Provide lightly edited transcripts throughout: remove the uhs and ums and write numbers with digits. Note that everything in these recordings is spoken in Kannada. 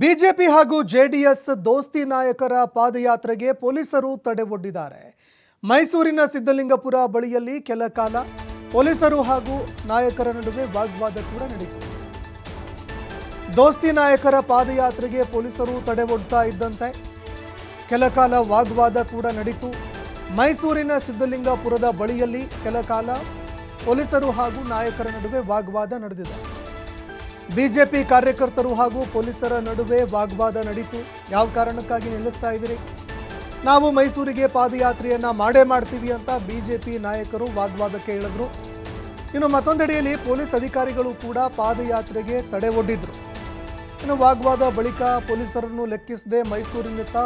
ಬಿಜೆಪಿ ಹಾಗೂ ಜೆಡಿಎಸ್ ದೋಸ್ತಿ ನಾಯಕರ ಪಾದಯಾತ್ರೆಗೆ ಪೊಲೀಸರು ತಡೆ ಒಡ್ಡಿದ್ದಾರೆ. ಮೈಸೂರಿನ ಸಿದ್ದಲಿಂಗಪುರ ಬಳಿಯಲ್ಲಿ ಕೆಲ ಕಾಲ ಪೊಲೀಸರು ಹಾಗೂ ನಾಯಕರ ನಡುವೆ ವಾಗ್ವಾದ ಕೂಡ ನಡೆಯಿತು. ದೋಸ್ತಿ ನಾಯಕರ ಪಾದಯಾತ್ರೆಗೆ ಪೊಲೀಸರು ತಡೆ ಒಡ್ತಾ ಇದ್ದಂತೆ ಕೆಲ ಕಾಲ ವಾಗ್ವಾದ ಕೂಡ ನಡೆಯಿತು. ಮೈಸೂರಿನ ಸಿದ್ದಲಿಂಗಪುರದ ಬಳಿಯಲ್ಲಿ ಕೆಲ ಕಾಲ ಪೊಲೀಸರು ಹಾಗೂ ನಾಯಕರ ನಡುವೆ ವಾಗ್ವಾದ ನಡೆದಿದೆ. ಬಿಜೆಪಿ ಕಾರ್ಯಕರ್ತರು ಹಾಗೂ ಪೊಲೀಸರ ನಡುವೆ ವಾಗ್ವಾದ ನಡೆಯಿತು. ಯಾವ ಕಾರಣಕ್ಕಾಗಿ ನಿಲ್ಲಿಸ್ತಾ ಇದ್ದೀರಿ, ನಾವು ಮೈಸೂರಿಗೆ ಪಾದಯಾತ್ರೆಯನ್ನ ಮಾಡೇ ಮಾಡ್ತೀವಿ ಅಂತ ಬಿಜೆಪಿ ನಾಯಕರು ವಾಗ್ವಾದಕ್ಕೆ ಇಳಿದ್ರು. ಇನ್ನು ಮತ್ತೊಂದೆಡೆಯಲ್ಲಿ ಪೊಲೀಸ್ ಅಧಿಕಾರಿಗಳು ಕೂಡ ಪಾದಯಾತ್ರೆಗೆ ತಡೆ ಒಡ್ಡಿದ್ರು. ಇನ್ನು ವಾಗ್ವಾದ ಬಳಿಕ ಪೊಲೀಸರನ್ನು ಲೆಕ್ಕಿಸದೆ ಮೈಸೂರಿನತ್ತ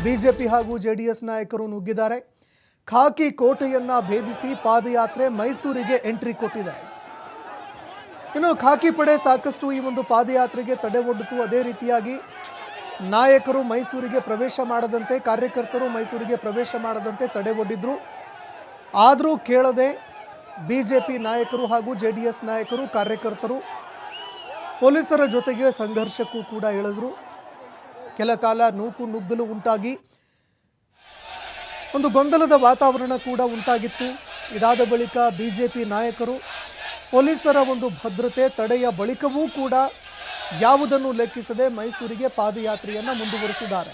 ಬಿಜೆಪಿ ಹಾಗೂ ಜೆಡಿಎಸ್ ನಾಯಕರು ನುಗ್ಗಿದ್ದಾರೆ. ಖಾಕಿ ಕೋಟೆಯನ್ನ ಭೇದಿಸಿ ಪಾದಯಾತ್ರೆ ಮೈಸೂರಿಗೆ ಎಂಟ್ರಿ ಕೊಟ್ಟಿದೆ. ಇನ್ನು ಖಾಕಿ ಪಡೆ ಸಾಕಷ್ಟು ಈ ಒಂದು ಪಾದಯಾತ್ರೆಗೆ ತಡೆ ಒಡ್ಡಿತು. ಅದೇ ರೀತಿಯಾಗಿ ನಾಯಕರು ಮೈಸೂರಿಗೆ ಪ್ರವೇಶ ಮಾಡದಂತೆ, ಕಾರ್ಯಕರ್ತರು ಮೈಸೂರಿಗೆ ಪ್ರವೇಶ ಮಾಡದಂತೆ ತಡೆ ಒಡ್ಡಿದ್ರು. ಆದರೂ ಕೇಳದೆ ಬಿಜೆಪಿ ನಾಯಕರು ಹಾಗೂ ಜೆಡಿಎಸ್ ನಾಯಕರು ಕಾರ್ಯಕರ್ತರು ಪೊಲೀಸರ ಜೊತೆಗೆ ಸಂಘರ್ಷಕ್ಕೂ ಕೂಡ ಇಳಿದ್ರು. ಕೆಲ ಕಾಲ ನೂಕು ನುಗ್ಗಲು ಉಂಟಾಗಿ ಒಂದು ಗೊಂದಲದ ವಾತಾವರಣ ಕೂಡ ಉಂಟಾಗಿತ್ತು. ಇದಾದ ಬಳಿಕ ಬಿಜೆಪಿ ನಾಯಕರು ಪೊಲೀಸರ ಒಂದು ಭದ್ರತೆ ತಡೆಯ ಬಳಿಕವೂ ಕೂಡ ಯಾವುದನ್ನು ಲೆಕ್ಕಿಸದೆ ಮೈಸೂರಿಗೆ ಪಾದಯಾತ್ರೆಯನ್ನು ಮುಂದುವರಿಸಿದ್ದಾರೆ.